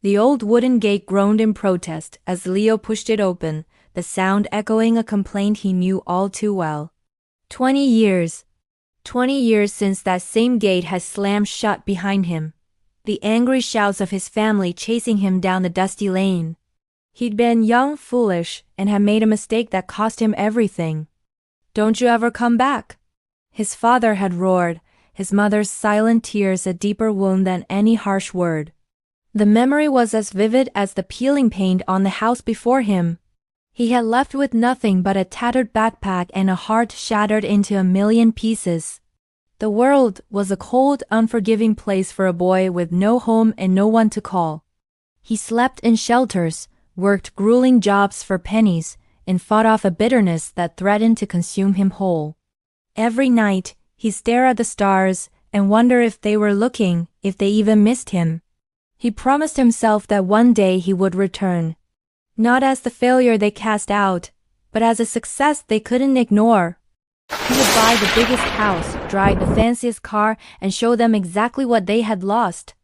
The old wooden gate groaned in protest as Leo pushed it open, the sound echoing a complaint he knew all too well. 20 years. 20 years since that same gate had slammed shut behind him. The angry shouts of his family chasing him down the dusty lane. He'd been young, foolish, and had made a mistake that cost him everything. "Don't you ever come back?" his father had roared, his mother's silent tears a deeper wound than any harsh word. The memory was as vivid as the peeling paint on the house before him. He had left with nothing but a tattered backpack and a heart shattered into a million pieces. The world was a cold, unforgiving place for a boy with no home and no one to call. He slept in shelters, worked grueling jobs for pennies, and fought off a bitterness that threatened to consume him whole. Every night, he'd stare at the stars and wonder if they were looking, if they even missed him. He promised himself that one day he would return. Not as the failure they cast out, but as a success they couldn't ignore. He would buy the biggest house, drive the fanciest car, and show them exactly what they had lost.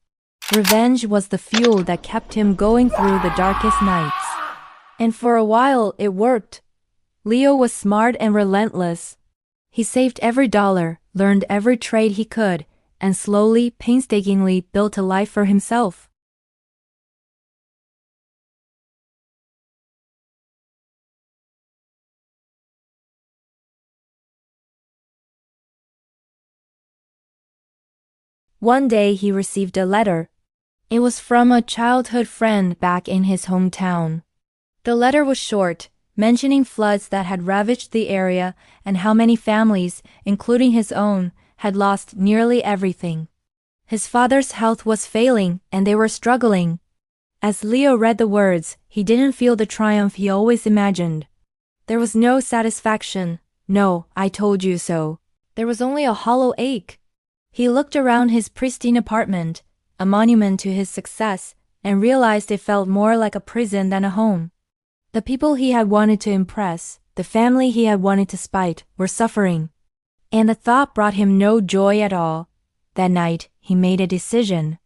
Revenge was the fuel that kept him going through the darkest nights. And for a while it worked. Leo was smart and relentless. He saved every dollar, learned every trade he could, and slowly, painstakingly built a life for himself. One day he received a letter. It was from a childhood friend back in his hometown. The letter was short, mentioning floods that had ravaged the area and how many families, including his own, had lost nearly everything. His father's health was failing and they were struggling. As Leo read the words, he didn't feel the triumph he always imagined. There was no satisfaction, no, "I told you so." There was only a hollow ache. He looked around his pristine apartment, a monument to his success, and realized it felt more like a prison than a home. The people he had wanted to impress, the family he had wanted to spite, were suffering. And the thought brought him no joy at all. That night, he made a decision.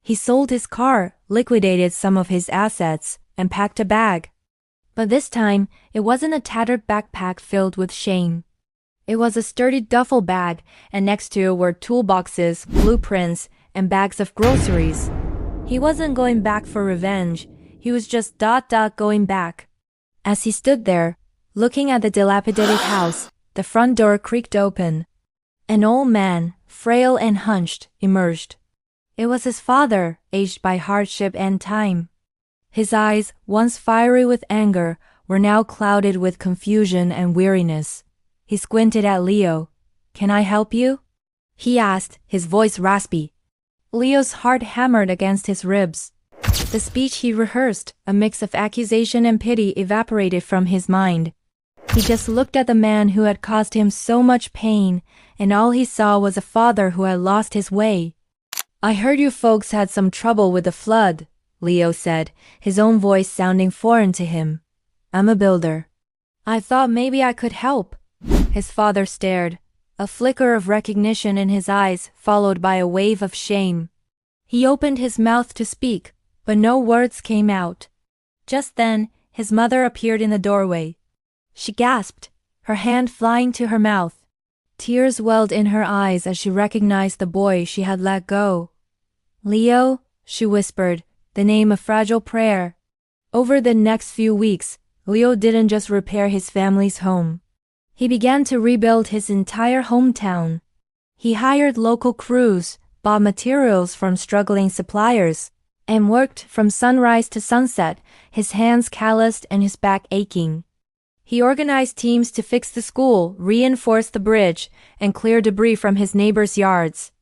He sold his car, liquidated some of his assets, and packed a bag. But this time, it wasn't a tattered backpack filled with shame. It was a sturdy duffel bag, and next to it were toolboxes, blueprints, and bags of groceries. He wasn't going back for revenge. He was just going back. As he stood there, looking at the dilapidated house, the front door creaked open. An old man, frail and hunched, emerged. It was his father, aged by hardship and time. His eyes, once fiery with anger, were now clouded with confusion and weariness. He squinted at Leo. "Can I help you?" he asked, his voice raspy. Leo's heart hammered against his ribs. The speech he rehearsed, a mix of accusation and pity, evaporated from his mind. He just looked at the man who had caused him so much pain, and all he saw was a father who had lost his way. "I heard you folks had some trouble with the flood," Leo said, his own voice sounding foreign to him. "I'm a builder. I thought maybe I could help." His father stared, a flicker of recognition in his eyes followed by a wave of shame. He opened his mouth to speak, but no words came out. Just then, his mother appeared in the doorway. She gasped, her hand flying to her mouth. Tears welled in her eyes as she recognized the boy she had let go. "Leo," she whispered, the name a fragile prayer. Over the next few weeks, Leo didn't just repair his family's home. He began to rebuild his entire hometown. He hired local crews, bought materials from struggling suppliers, and worked from sunrise to sunset, his hands calloused and his back aching. He organized teams to fix the school, reinforce the bridge, and clear debris from his neighbors' yards.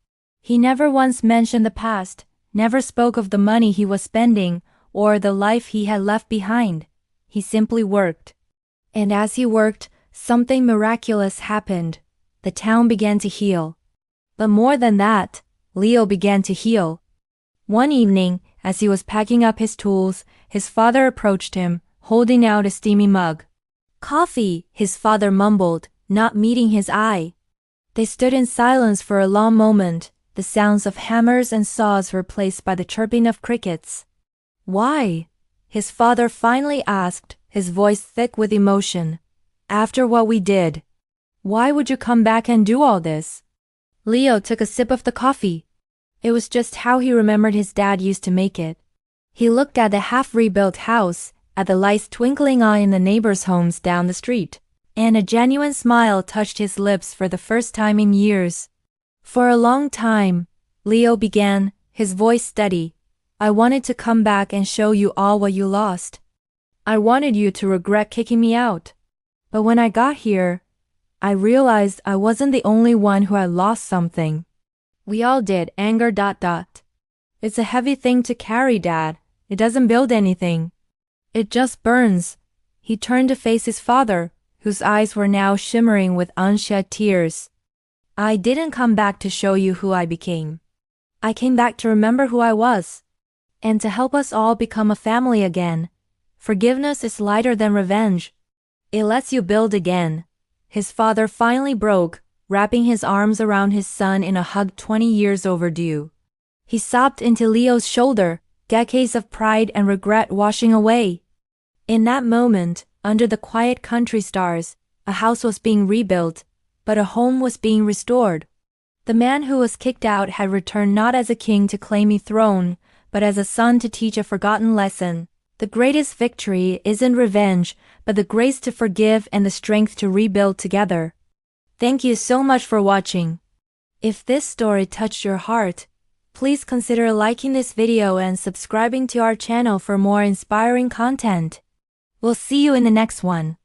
He never once mentioned the past, never spoke of the money he was spending, or the life he had left behind. He simply worked. And as he worked, something miraculous happened. The town began to heal. But more than that, Leo began to heal. One evening, as he was packing up his tools, his father approached him, holding out a steamy mug. "Coffee," his father mumbled, not meeting his eye. They stood in silence for a long moment, the sounds of hammers and saws replaced by the chirping of crickets. Why? His father finally asked, his voice thick with emotion. After what we did, why would you come back and do all this? Leo took a sip of the coffee. It was just how he remembered his dad used to make it. He looked at the half-rebuilt house, at the lights twinkling on in the neighbors' homes down the street, and a genuine smile touched his lips for the first time in years. For a long time, Leo began, his voice steady, I wanted to come back and show you all what you lost. I wanted you to regret kicking me out. But when I got here, I realized I wasn't the only one who had lost something. We all did, anger. It's a heavy thing to carry, Dad. It doesn't build anything. It just burns. He turned to face his father, whose eyes were now shimmering with unshed tears. I didn't come back to show you who I became. I came back to remember who I was. And to help us all become a family again. Forgiveness is lighter than revenge. It lets you build again. His father finally broke, wrapping his arms around his son in a hug 20 years overdue. He sobbed into Leo's shoulder, decades of pride and regret washing away. In that moment, under the quiet country stars, a house was being rebuilt, but a home was being restored. The man who was kicked out had returned not as a king to claim a throne, but as a son to teach a forgotten lesson. The greatest victory isn't revenge, but the grace to forgive and the strength to rebuild together. Thank you so much for watching. If this story touched your heart, please consider liking this video and subscribing to our channel for more inspiring content. We'll see you in the next one.